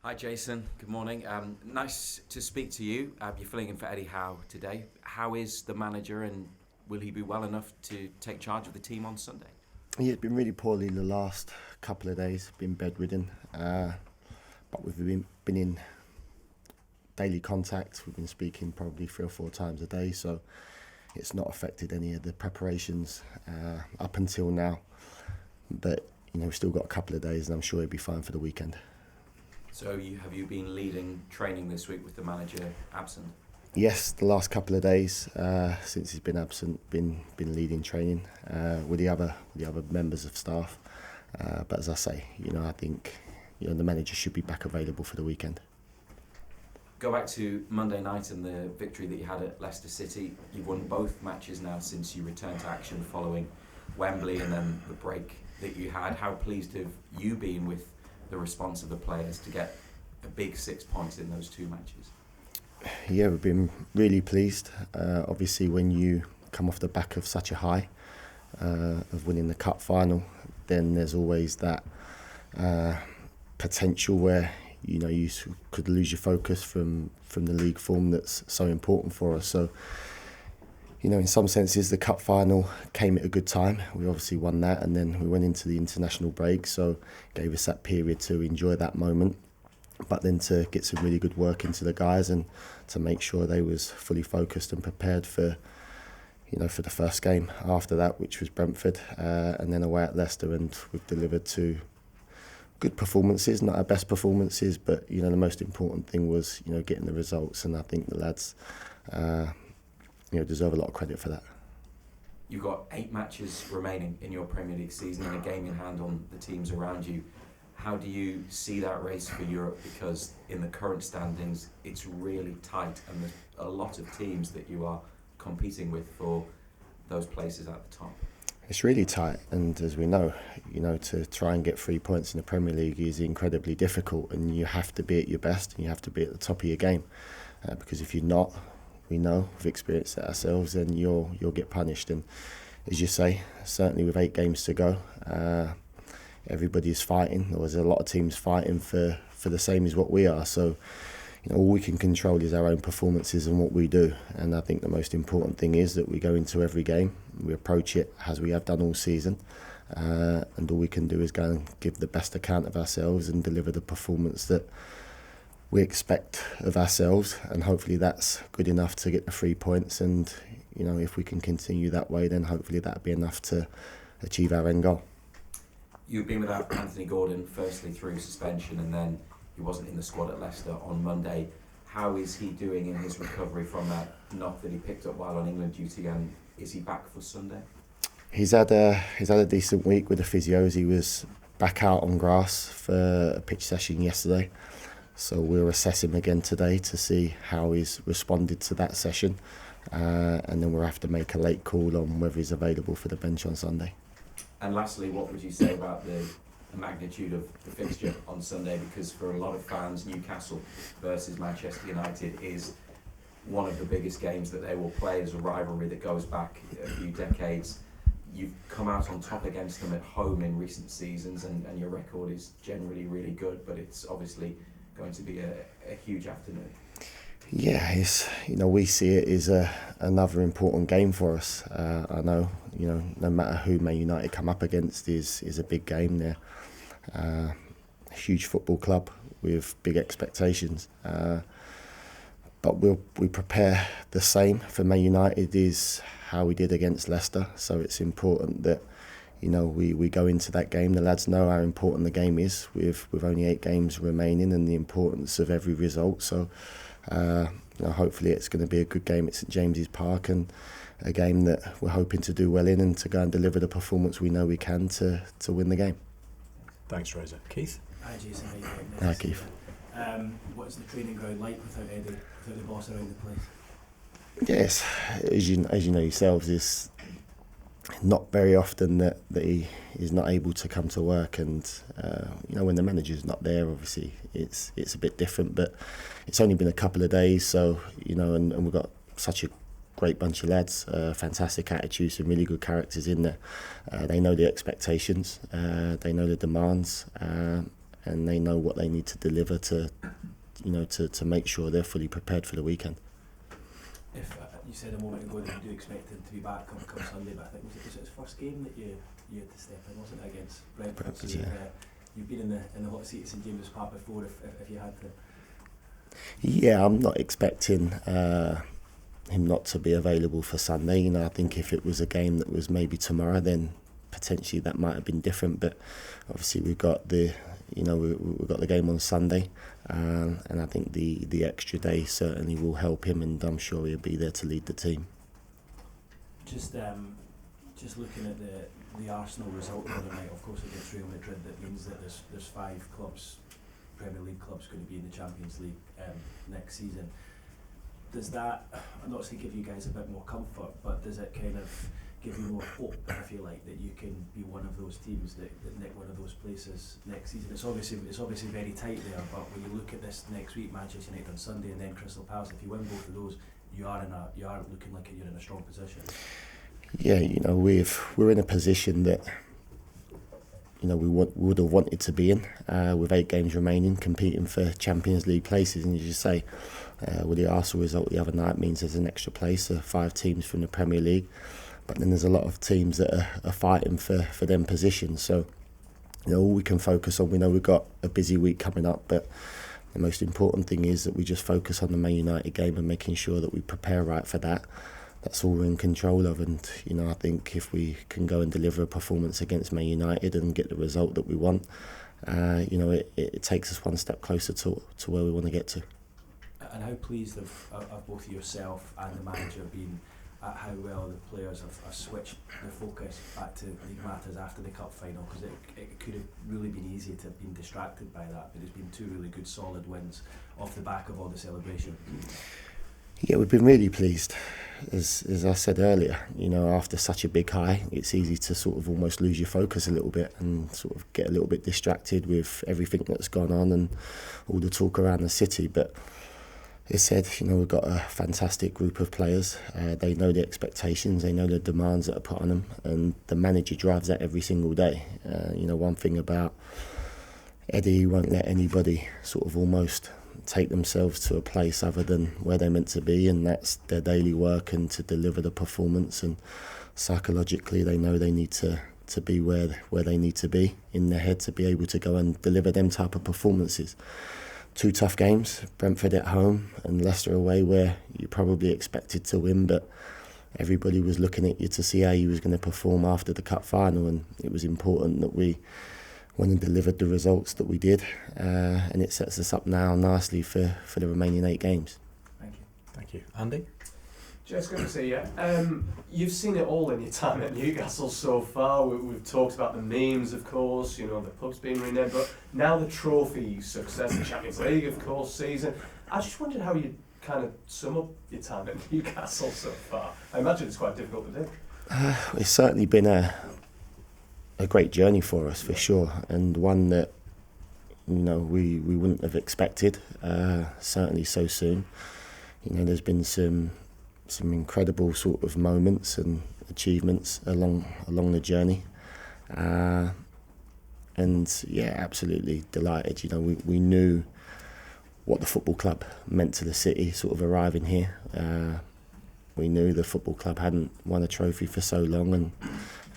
Hi Jason, good morning. Nice to speak to you. You're filling in for Eddie Howe today. How is the manager and will he be well enough to take charge of the team on Sunday? He's been really poorly the last couple of days, been bedridden, but we've been in daily contact. We've been speaking probably 3 or 4 times a day, so it's not affected any of the preparations up until now. But we've still got a couple of days and I'm sure he'll be fine for the weekend. So have you been leading training this week with the manager absent? Yes, the last couple of days since he's been absent, been leading training with the other members of staff. But as I say, I think the manager should be back available for the weekend. Go back to Monday night and the victory that you had at Leicester City. You've won both matches now since you returned to action following Wembley and then the break that you had. How pleased have you been with the response of the players to get a big 6 points in those 2 matches? Yeah, we've been really pleased. Obviously, when you come off the back of such a high of winning the cup final, then there's always that potential where you could lose your focus from the league form that's so important for us. So, in some senses, the cup final came at a good time. We obviously won that, and then we went into the international break, so it gave us that period to enjoy that moment. But then to get some really good work into the guys and to make sure they was fully focused and prepared for the first game after that, which was Brentford, and then away at Leicester, and we've delivered 2 good performances, not our best performances, but the most important thing was getting the results, and I think the lads deserve a lot of credit for that. You've got 8 matches remaining in your Premier League season and a game in hand on the teams around you. How do you see that race for Europe? Because in the current standings, it's really tight and there's a lot of teams that you are competing with for those places at the top. It's really tight, and as we know, to try and get 3 points in the Premier League is incredibly difficult, and you have to be at your best and you have to be at the top of your game. Because if you're not, we know, we've experienced it ourselves, then you'll get punished. And as you say, certainly with 8 games to go, everybody's fighting. There's a lot of teams fighting for the same as what we are. So, all we can control is our own performances and what we do. And I think the most important thing is that we go into every game, we approach it as we have done all season, and all we can do is go and give the best account of ourselves and deliver the performance that we expect of ourselves, and hopefully that's good enough to get the 3 points. And if we can continue that way, then hopefully that'll be enough to achieve our end goal. You've been without Anthony Gordon, firstly through suspension, and then he wasn't in the squad at Leicester on Monday. How is he doing in his recovery from that knock that he picked up while on England duty, and is he back for Sunday? He's had a decent week with the physios. He was back out on grass for a pitch session yesterday. So we'll assess him again today to see how he's responded to that session, and then we'll have to make a late call on whether he's available for the bench on Sunday. And lastly, what would you say about the magnitude of the fixture on Sunday? Because for a lot of fans, Newcastle versus Manchester United is one of the biggest games that they will play. As a rivalry that goes back a few decades. You've come out on top against them at home in recent seasons, and your record is generally really good, but it's obviously going to be a huge afternoon. Yeah, we see it as another important game for us. I know, no matter who Man United come up against is a big game there. A huge football club with big expectations. But we prepare the same for Man United is how we did against Leicester. So it's important that we go into that game. The lads know how important the game is with only 8 games remaining and the importance of every result. So hopefully it's going to be a good game at St James's Park, and a game that we're hoping to do well in and to go and deliver the performance we know we can to win the game. Thanks, Rosa. Keith? Hi Jason, how you doing? Hi Keith. What's the training ground like without Eddie, without the boss around the place? Yes, as you know yourselves, it's not very often that he is not able to come to work, and when the manager's not there, obviously it's a bit different. But it's only been a couple of days, so and we've got such a great bunch of lads, fantastic attitudes, some really good characters in there. They know the expectations, they know the demands, and they know what they need to deliver to make sure they're fully prepared for the weekend. If you said a moment ago that you do expect him to be back come Sunday, but I think was it his first game that you had to step in, wasn't it, against Brentford? So you've been in the hot seat at St James's Park before, if you had to. Yeah, I'm not expecting him not to be available for Sunday. You know, I think if it was a game that was maybe tomorrow, then potentially that might have been different. But obviously we've got the game on Sunday, and I think the extra day certainly will help him, and I'm sure he'll be there to lead the team. Just looking at the Arsenal result the other night, of course against Real Madrid, that means that there's 5 clubs, Premier League clubs, going to be in the Champions League next season. Does that, I'm not saying give you guys a bit more comfort, but does it kind of give you more hope, if you like, that you can be one of those teams that nick one of those places next season? It's obviously very tight there, but when you look at this next week, Manchester United on Sunday and then Crystal Palace, if you win both of those, you are looking like you're in a strong position. Yeah, you know, we're in a position that, you know, we would have wanted to be in, with 8 games remaining, competing for Champions League places. And as you say, with the Arsenal result the other night means there's an extra place, 5 teams from the Premier League. But then there's a lot of teams that are fighting for them positions. So, you know, all we can focus on, we know we've got a busy week coming up, but the most important thing is that we just focus on the Man United game and making sure that we prepare right for that. That's all we're in control of. And, you know, I think if we can go and deliver a performance against Man United and get the result that we want, you know, it takes us one step closer to where we want to get to. And how pleased have both yourself and the manager been at how well the players have switched their focus back to league matters after the cup final? Because it could have really been easy to have been distracted by that, but it's been 2 really good solid wins off the back of all the celebration. Yeah, we've been really pleased. As I said earlier, you know, after such a big high, it's easy to sort of almost lose your focus a little bit and sort of get a little bit distracted with everything that's gone on and all the talk around the city. But as said, you know, we've got a fantastic group of players. They know the expectations, they know the demands that are put on them, and the manager drives that every single day. You know, one thing about Eddie, he won't let anybody sort of almost take themselves to a place other than where they're meant to be, and that's their daily work and to deliver the performance. And psychologically they know they need to be where they need to be in their head to be able to go and deliver them type of performances. 2 tough games, Brentford at home and Leicester away, where you probably expected to win, but everybody was looking at you to see how you was going to perform after the cup final, and it was important that we went and delivered the results that we did, and it sets us up now nicely for the remaining 8 games. Thank you. Thank you. Andy? Just going to say, you've seen it all in your time at Newcastle so far. We've talked about the memes, of course, you know, the pubs being renamed, but now the trophy success, the Champions League, of course, season. I just wondered how you kind of sum up your time at Newcastle so far. I imagine it's quite difficult to do. It's certainly been a great journey for us, for sure, and one that, you know, we wouldn't have expected, certainly so soon. You know, there's been some incredible sort of moments and achievements along the journey, and yeah, absolutely delighted. You know, we knew what the football club meant to the city, sort of arriving here. We knew the football club hadn't won a trophy for so long,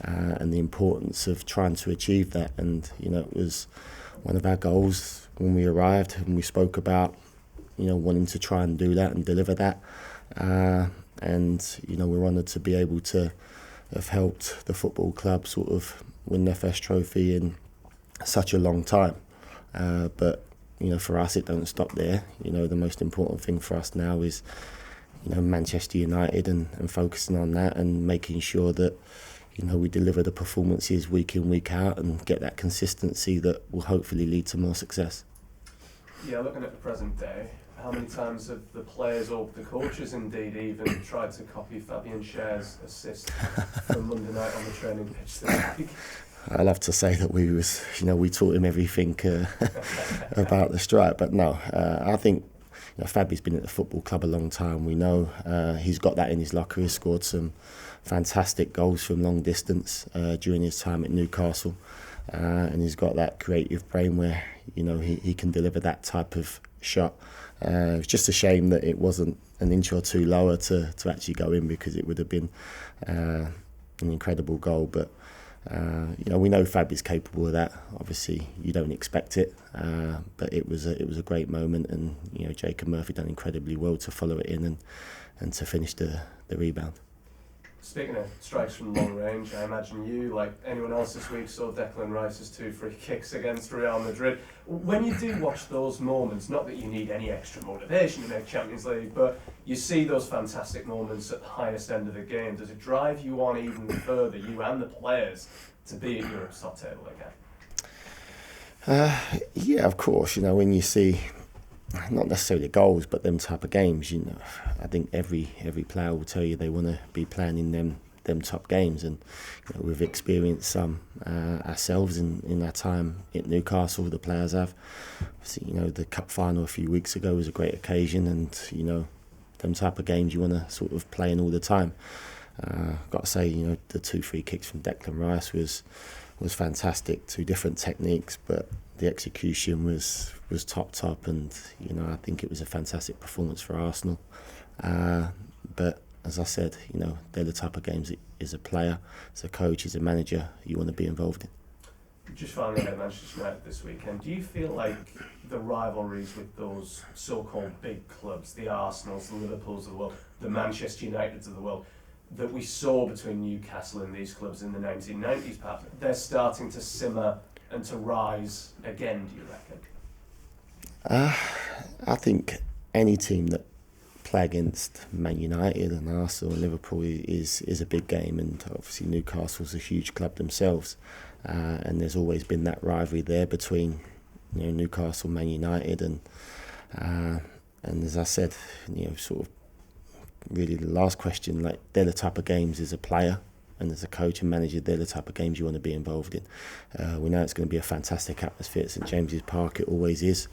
and the importance of trying to achieve that. And, you know, it was one of our goals when we arrived, and we spoke about, you know, wanting to try and do that and deliver that. And, you know, we're honoured to be able to have helped the football club sort of win their first trophy in such a long time. But, you know, for us, it don't stop there. You know, the most important thing for us now is, you know, Manchester United and focusing on that and making sure that, you know, we deliver the performances week in, week out and get that consistency that will hopefully lead to more success. Yeah, looking at the present day, how many times have the players or the coaches indeed even tried to copy Fabian Schar's assist from Monday night on the training pitch this week? I love to say that we taught him everything about the strike, but no, I think, you know, Fabi's been at the football club a long time. We know he's got that in his locker. He's scored some fantastic goals from long distance during his time at Newcastle. and he's got that creative brain where he can deliver that type of shot. It's just a shame that it wasn't an inch or two lower to actually go in, because it would have been an incredible goal. But we know Fab is capable of that. Obviously, you don't expect it, but it was a great moment, and Jacob Murphy done incredibly well to follow it in and to finish the rebound. Speaking of strikes from long range, I imagine you, like anyone else this week, saw Declan Rice's 2 free kicks against Real Madrid. When you do watch those moments, not that you need any extra motivation to make Champions League, but you see those fantastic moments at the highest end of the game, does it drive you on even further, you and the players, to be at Europe's top table again? Yeah, of course. When you see not necessarily goals, but them type of games, I think every player will tell you they want to be playing in them top games, and we've experienced some ourselves in our time at Newcastle. The players have. Obviously, the cup final a few weeks ago was a great occasion, and them type of games you want to sort of play in all the time. Got to say, the 2 free kicks from Declan Rice was fantastic. 2 different techniques, but the execution was top, and I think it was a fantastic performance for Arsenal. But as I said, they're the type of games that, as a player, as a coach, as a manager, you want to be involved in. Just finally at Manchester United this weekend, do you feel like the rivalries with those so-called big clubs, the Arsenals, the Liverpools of the world, the Manchester Uniteds of the world, that we saw between Newcastle and these clubs in the 1990s, perhaps, they're starting to simmer and to rise again, do you reckon? I think any team that play against Man United and Arsenal and Liverpool is a big game, and obviously Newcastle's a huge club themselves, and there's always been that rivalry there between Newcastle, Man United, and as I said, sort of really the last question, like they're the type of games as a player and as a coach and manager, they're the type of games you want to be involved in. We know it's going to be a fantastic atmosphere at St James's Park. It always is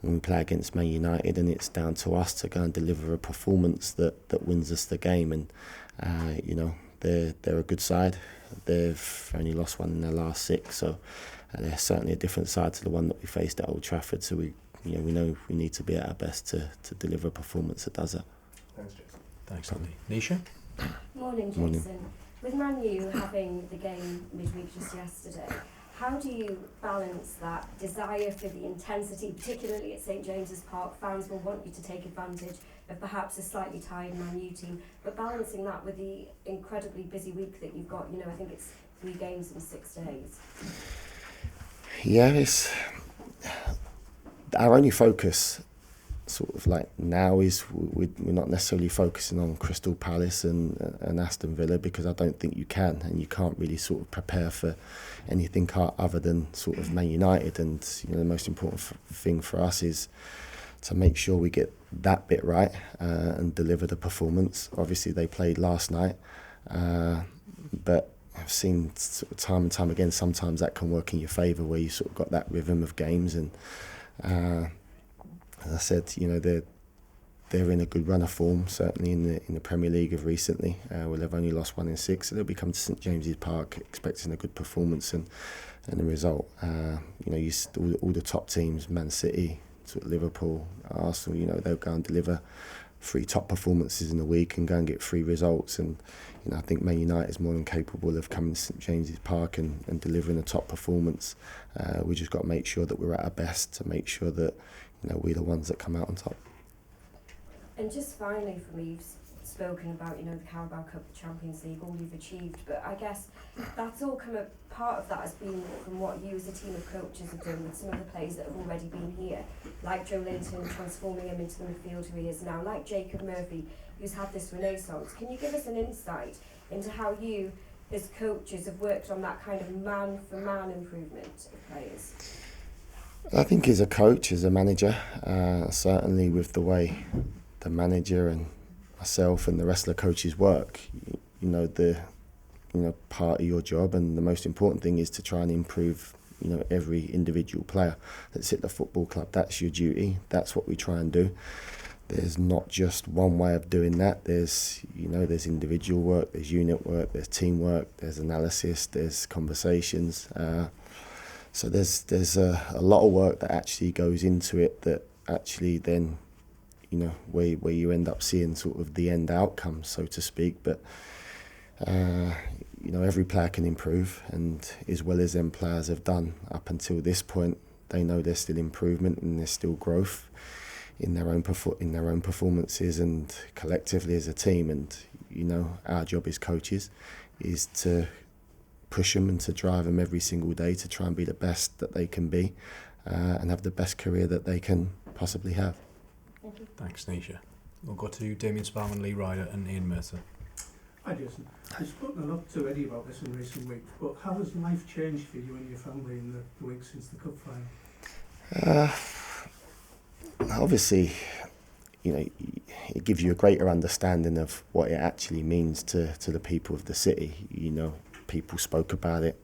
when we play against Man United, and it's down to us to go and deliver a performance that wins us the game. And they're a good side. They've only lost one in their last 6, so they're certainly a different side to the one that we faced at Old Trafford. So we know we need to be at our best to deliver a performance that does that. Thanks, Jason. Thanks, Andy. Nisha? Morning, Jason. Morning. With Man U having the game midweek just yesterday, how do you balance that desire for the intensity, particularly at St James's Park? Fans will want you to take advantage of perhaps a slightly tired Man U team, but balancing that with the incredibly busy week that you've got, I think it's 3 games in 6 days. Yeah, it's our only focus sort of like now is we're not necessarily focusing on Crystal Palace and Aston Villa, because I don't think you can, and you can't really sort of prepare for anything other than sort of Man United. And the most important thing for us is to make sure we get that bit right and deliver the performance. Obviously they played last night, but I've seen sort of time and time again sometimes that can work in your favour, where you sort of got that rhythm of games. And as I said, they're in a good run of form, certainly in the Premier League of recently. Well, they've only lost 1 in 6, so they'll be coming to St James's Park expecting a good performance and a result. All the top teams, Man City, sort of Liverpool, Arsenal, they'll go and deliver 3 top performances in a week and go and get 3 results. And I think Man United is more than capable of coming to St James's Park and delivering a top performance. We just got to make sure that we're at our best to make sure that we're the ones that come out on top. And just finally for me, you've spoken about, the Carabao Cup, the Champions League, all you've achieved, but I guess that's all part of that has been from what you as a team of coaches have done with some of the players that have already been here, like Joe Linton, transforming him into the midfielder who he is now, like Jacob Murphy, who's had this renaissance. Can you give us an insight into how you, as coaches, have worked on that kind of man-for-man improvement of players? I think as a coach, as a manager, certainly with the way the manager and myself and the rest of the coaches work, part of your job and the most important thing is to try and improve, every individual player that's at the football club. That's your duty. That's what we try and do. There's not just one way of doing that. There's individual work, there's unit work, there's teamwork, there's analysis, there's conversations. So there's a lot of work that actually goes into it that actually then, where you end up seeing sort of the end outcome, so to speak. But every player can improve, and as well as them players have done up until this point, they know there's still improvement and there's still growth in their own performances and collectively as a team. And our job as coaches is to push them and to drive them every single day to try and be the best that they can be, and have the best career that they can possibly have. Thanks, Nisha. We'll go to Damien Sparman, Lee Ryder and Ian Mercer. Hi Jason. I've spoken a lot to Eddie about this in recent weeks, but how has life changed for you and your family in the weeks since the cup final? Obviously, it gives you a greater understanding of what it actually means to the people of the city. People spoke about it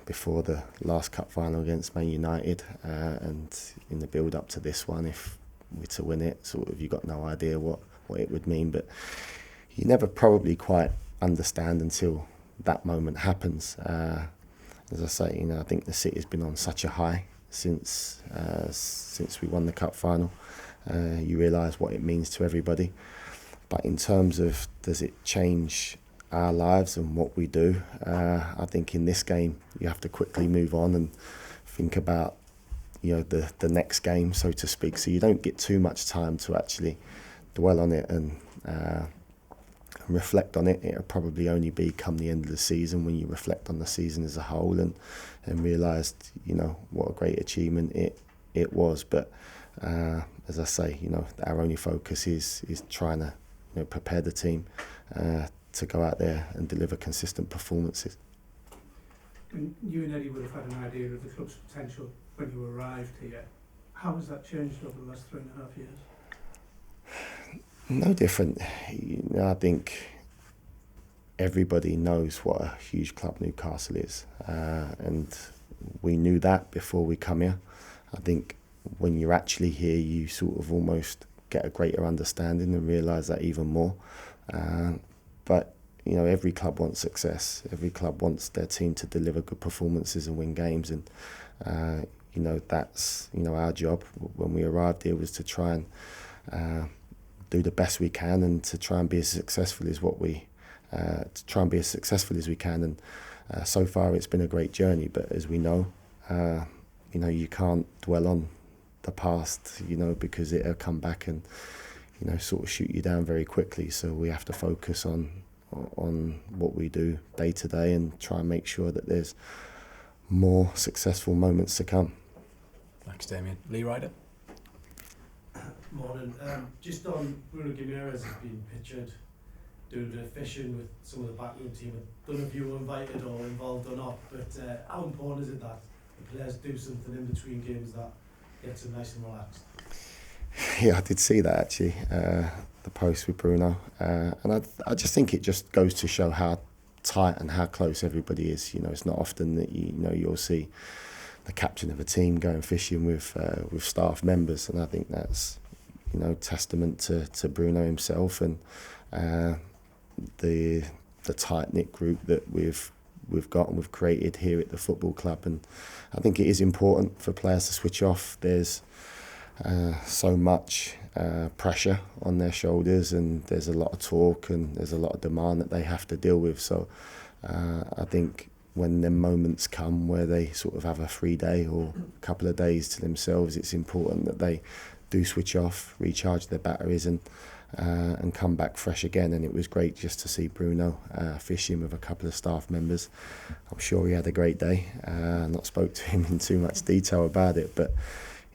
before the last cup final against Man United, and in the build up to this one, if we're to win it, sort of you got no idea what it would mean, but you never probably quite understand until that moment happens. As I say, I think the city's been on such a high since we won the cup final. You realise what it means to everybody, but in terms of does it change our lives and what we do, I think in this game you have to quickly move on and think about the next game, so to speak, so you don't get too much time to actually dwell on it and reflect on it. It'll probably only be come the end of the season when you reflect on the season as a whole and realised what a great achievement it was. But as I say, our only focus is trying to prepare the team to go out there and deliver consistent performances. And you and Eddie would have had an idea of the club's potential when you arrived here. How has that changed over the last 3.5 years? No different. I think everybody knows what a huge club Newcastle is, and we knew that before we come here. I think when you're actually here, you sort of almost get a greater understanding and realise that even more. But every club wants success. Every club wants their team to deliver good performances and win games, and that's our job. When we arrived here was to try and do the best we can and to try and be as successful as we can. And so far it's been a great journey. But as we know, you can't dwell on the past, because it'll come back and sort of shoot you down very quickly. So we have to focus on what we do day to day and try and make sure that there's more successful moments to come. Thanks, Damien. Lee Ryder. Morning. Just on Bruno Guimaraes has been pictured doing a bit of fishing with some of the backroom team. I don't know if you were invited or involved or not, but how important is it that the players do something in between games that gets them nice and relaxed? Yeah, I did see that actually, the post with Bruno, and I just think it just goes to show how tight and how close everybody is. It's not often that you'll see the captain of a team going fishing with staff members, and I think that's testament to Bruno himself and the tight knit group that we've got and we've created here at the football club. And I think it is important for players to switch off. There's so much pressure on their shoulders, and there's a lot of talk and there's a lot of demand that they have to deal with. So I think when them moments come where they sort of have a free day or a couple of days to themselves, it's important that they do switch off, recharge their batteries and come back fresh again. And it was great just to see Bruno fishing with a couple of staff members. I'm sure he had a great day. Not spoke to him in too much detail about it, but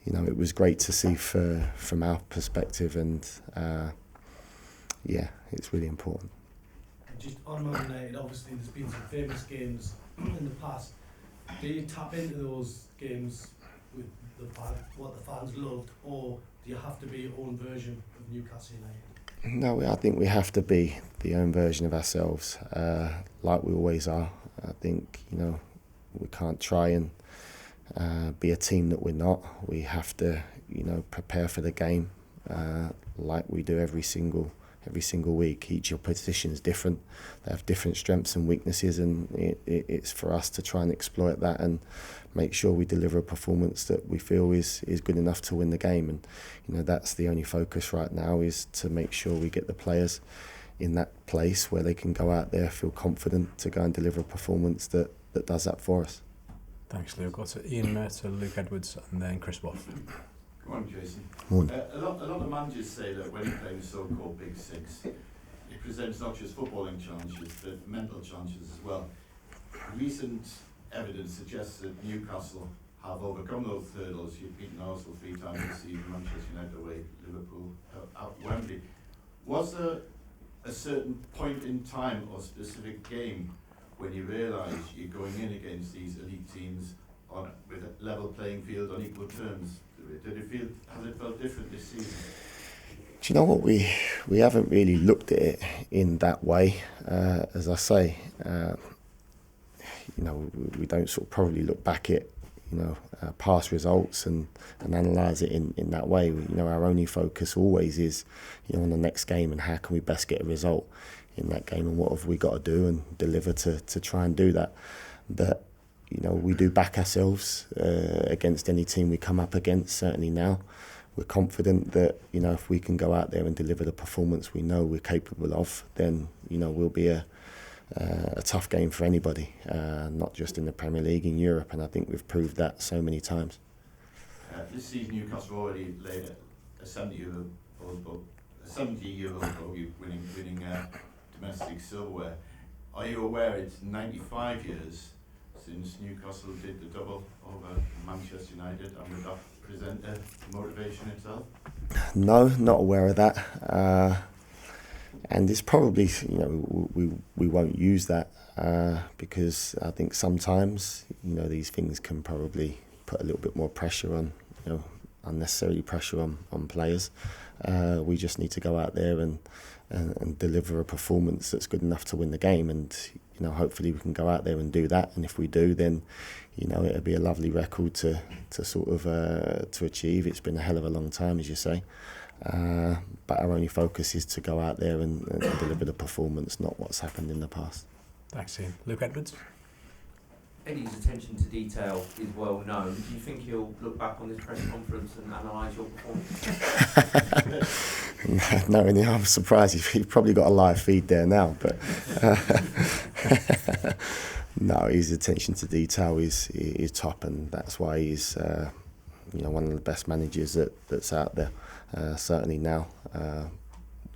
it was great to see from our perspective, and it's really important. Just on Man United, obviously there's been some famous games in the past. Do you tap into those games with what the fans loved, or do you have to be your own version of Newcastle United? No, I think we have to be the own version of ourselves, like we always are. I think we can't try and be a team that we're not. We have to prepare for the game like we do every single every single week. Each opposition is different. They have different strengths and weaknesses, and it's for us to try and exploit that and make sure we deliver a performance that we feel is good enough to win the game. And that's the only focus right now, is to make sure we get the players in that place where they can go out there, feel confident to go and deliver a performance that does that for us. Thanks, Lou. Got to Ian Mercer, Luke Edwards, and then Chris Waugh. Good morning, Jason. Morning. A lot of managers say that when you're playing the so-called Big Six, it presents not just footballing challenges, but mental challenges as well. Recent evidence suggests that Newcastle have overcome those hurdles. You've beaten Arsenal 3 times this season, Manchester United away, Liverpool at Wembley. Was there a certain point in time or specific game when you realise you're going in against these elite teams with a level playing field on equal terms? Has it felt different this season? Do you know what, we haven't really looked at it in that way. As I say, we don't sort of probably look back at past results and analyse it in that way. Our only focus always is on the next game and how can we best get a result in that game, and what have we got to do and deliver to try and do that. But we do back ourselves against any team we come up against. Certainly now, we're confident that if we can go out there and deliver the performance we know we're capable of, then we'll be a tough game for anybody, not just in the Premier League, in Europe, and I think we've proved that so many times. This season, Newcastle already laid a 70-year-old bogey, winning domestic silverware. Are you aware it's 95 years since Newcastle did the double over Manchester United, and would that present a motivation itself? No, not aware of that. And it's probably, we won't use that because I think sometimes, these things can probably put a little bit more pressure on, unnecessary pressure on players. We just need to go out there and deliver a performance that's good enough to win the game, and hopefully we can go out there and do that. And if we do, then it'll be a lovely record to sort of to achieve. It's been a hell of a long time, as you say. But our only focus is to go out there and deliver the performance, not what's happened in the past. Thanks, Ian. Luke Edwards. Eddie's attention to detail is well known. Do you think he'll look back on this press conference and analyse your performance? No, I'm surprised. He's probably got a live feed there now, but no, his attention to detail is top, and that's why he's one of the best managers that's out there. Certainly now,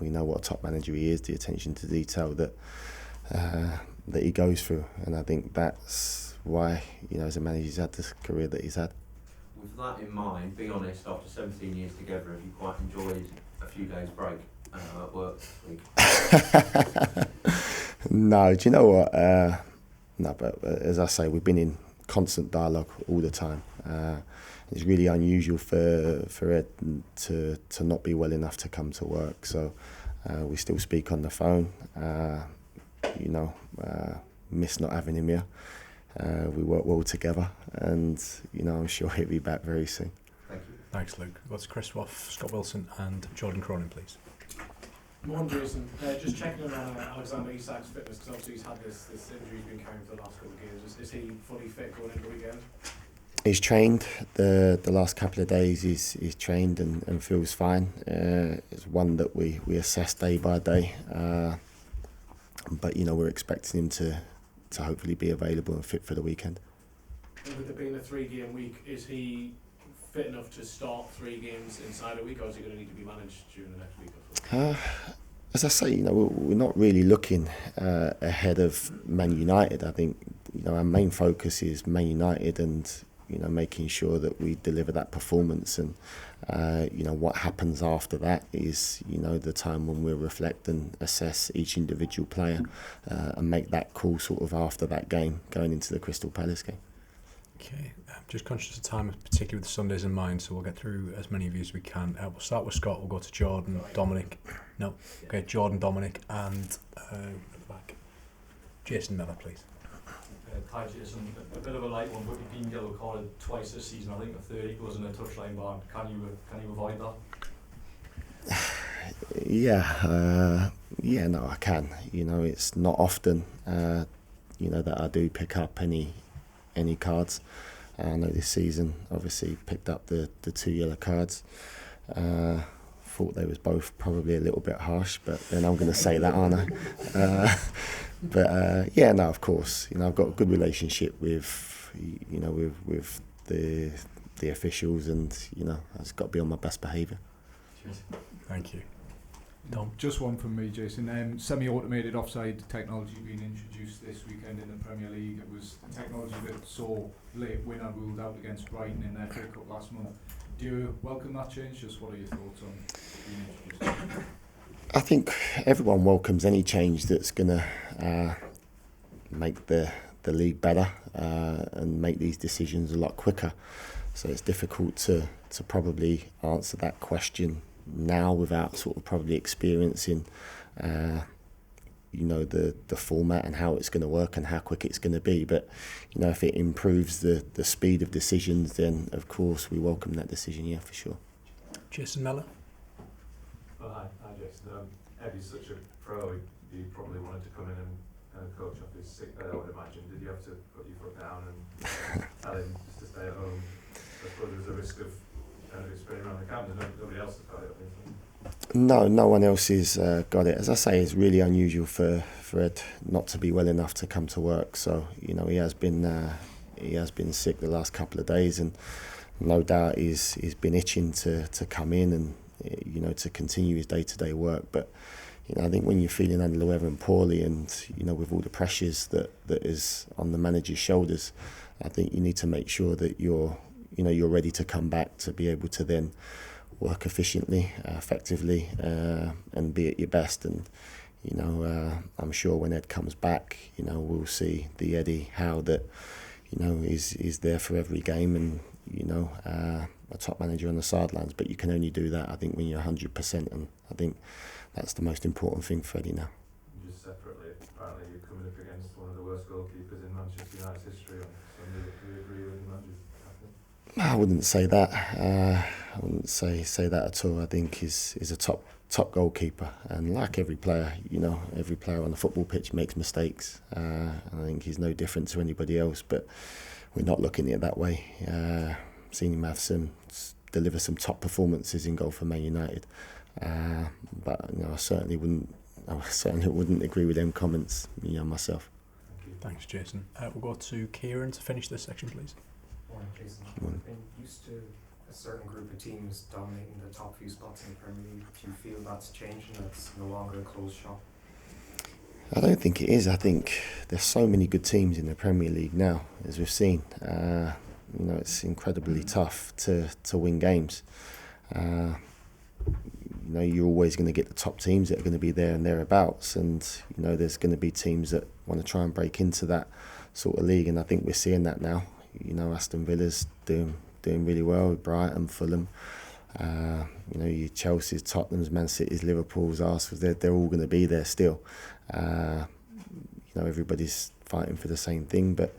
we know what a top manager he is. The attention to detail that he goes through, and I think that's why as a manager he's had this career that he's had. With that in mind, be honest, after 17 years together, have you quite enjoyed a few days break at work this week? No, do you know what? No, but as I say, we've been in constant dialogue all the time. It's really unusual for Ed to not be well enough to come to work. So we still speak on the phone. Miss not having him here. We work well together, and I'm sure he'll be back very soon. Thank you. Thanks, Luke. What's Chris Waugh, Scott Wilson, and Jordan Cronin, please? Morning, Jason. Just checking on Alexander Isak's fitness, because obviously he's had this injury he's been carrying for the last couple of games. Is he fully fit going into the weekend? He's trained the last couple of days. He's trained and feels fine. It's one that we assess day by day, but we're expecting him to hopefully be available and fit for the weekend. And with it being a 3-game week, is he fit enough to start 3 games inside a week, or is he going to need to be managed during the next week or so? As I say, we're not really looking ahead of Man United. I think our main focus is Man United, and making sure that we deliver that performance, and what happens after that is the time when we'll reflect and assess each individual player and make that call sort of after that game, going into the Crystal Palace game. Okay, I'm just conscious of time, particularly with Sundays in mind, so we'll get through as many of you as we can. We'll start with Scott, we'll go to Jordan, Dominic. No, okay, Jordan, Dominic, and at the back. Jason Miller, please. Hi Jason, a bit of a light one, but you've been yellow carded twice this season. I think the third goes in a touchline ban. Can you avoid that? No, I can. You know, it's not often, that I do pick up any cards. I know this season, obviously, picked up the 2 yellow cards. Thought they was both probably a little bit harsh, but then I'm going to say that, aren't I? Of course. You know, I've got a good relationship with the officials, and I've just got to be on my best behaviour. Thank you. Tom? Just one from me, Jason. Semi-automated offside technology being introduced this weekend in the Premier League. It was technology that saw late winner ruled out against Brighton in their FA Cup last month. Do you welcome that change? Just what are your thoughts on being introduced? I think everyone welcomes any change that's going to make the league better and make these decisions a lot quicker. So it's difficult to probably answer that question now without sort of probably experiencing the format and how it's going to work and how quick it's going to be. But if it improves the speed of decisions, then of course we welcome that decision, yeah, for sure. Jason Mellor? Well, hi Jason. Eddie's such a pro, you probably wanted to come in and coach off his sick bed, I would imagine. Did you have to put your foot down and tell him just to stay at home? I suppose there was a risk of spraying around the camp. Nobody else has got it, obviously. No one else has got it. As I say, it's really unusual for Ed not to be well enough to come to work. So he has been sick the last couple of days, and no doubt he's been itching to come in and to continue his day-to-day work. But I think when you're feeling under the weather and poorly, and with all the pressures that is on the manager's shoulders, I think you need to make sure that you're ready to come back to be able to then work efficiently, effectively, and be at your best. And I'm sure when Ed comes back, we'll see the Eddie Howe that is there for every game, and a top manager on the sidelines. But you can only do that, I think, when you're 100%, and I think that's the most important thing for Eddie now. Just separately, apparently you're coming up against one of the worst goalkeepers in Manchester United's history on Sunday. Do you agree with the manager's happening? I wouldn't say that. I wouldn't say that at all. I think he's a top goalkeeper, and like every player, every player on the football pitch makes mistakes. I think he's no different to anybody else, but we're not looking at it that way. Seen him deliver some top performances in goal for Man United, but I certainly wouldn't agree with them comments, myself. Thanks, Jason. We'll go to Kieran to finish this section, please. Morning, Jason. We've been used to a certain group of teams dominating the top few spots in the Premier League. Do you feel that's changing, that it's no longer a closed shop? I don't think it is. I think there's so many good teams in the Premier League now, as we've seen. It's incredibly tough to win games. You're always going to get the top teams that are going to be there and thereabouts, and there's going to be teams that want to try and break into that sort of league, and I think we're seeing that now. Aston Villa's doing really well with Brighton, Fulham. Your Chelsea's, Tottenham's, Man City's, Liverpool's, Arsenal's. They're all going to be there still. Everybody's fighting for the same thing, but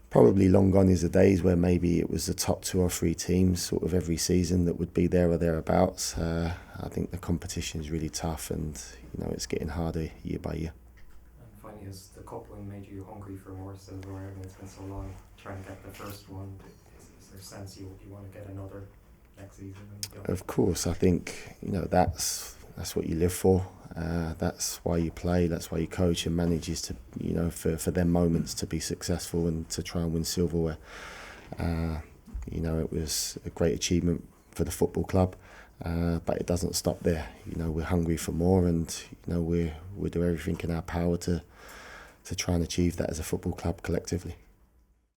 probably long gone is the days where maybe it was the top 2 or 3 teams sort of every season that would be there or thereabouts. I think the competition is really tough, and it's getting harder year by year. And finally, has the cup win made you hungry for more silverware? I mean, it's been so long trying to get the first one. Is there a sense you want to get another next season? Of course, I think that's what you live for. That's why you play. That's why you coach and manage, is to for them moments to be successful and to try and win silverware. It was a great achievement for the football club, but it doesn't stop there. We're hungry for more, and we do everything in our power to try and achieve that as a football club collectively.